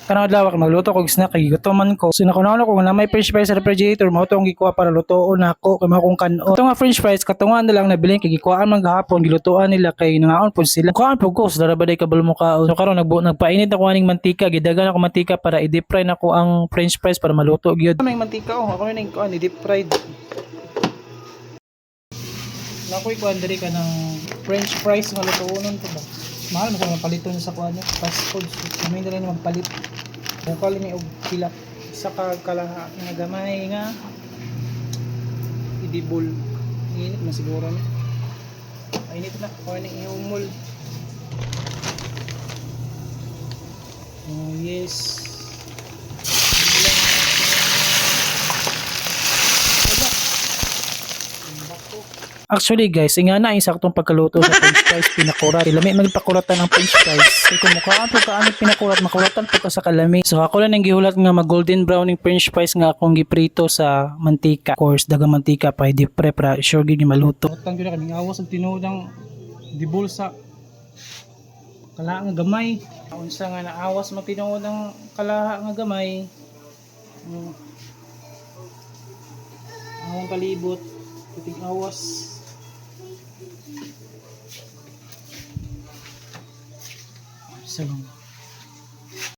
Kanang adlaw kay magluto kog snack kay gutoman ko. So nakunaon ko na may french fries sa refrigerator mao to ang gikuha para lutoon nako kay mao kong kanon. Ito nga french fries katungan na lang nabilin kay gikuhaan man gahapon gilutoan nila kay nangaon pud sila. Kuhaan pud ko sa dara baday kabalo mo kaon. So karon nagpainit ako aning mantika gidagan ako mantika para i-deep fry nako ang french fries para maluto gyud. May mantika ako ning kuan i-deep fried. Nakoy kuan diri ka ng french fries nga lutoon ko ba. Mahal mo sa paliton sa kuan fast food. Kami na rin magpalit. Bukal ni og pila isa ka kalaha nga gamay nga idibol. Init man siguro ni. Ay init na kuan ni ihumol. Oh yes. Actually guys, nga na saktong pagkaluto sa french fries pinakurat. Lami magpakuratan ang french fries. Kay kung mukhaan po kaano pinakurat, makuratan po ka sa kalami. So ako lang ang gihulat nga mag golden brown yung french fries nga akong giprito sa mantika. Of course, dagang mantika pa di pre para sure gyud maluto. Utang gyud kaming awas og tinuod ang dibol sa kalaha nga gamay. Unsa nga naawas mo tinuod ang kalaha nga gamay. Ang palibot, puting awas. Salong.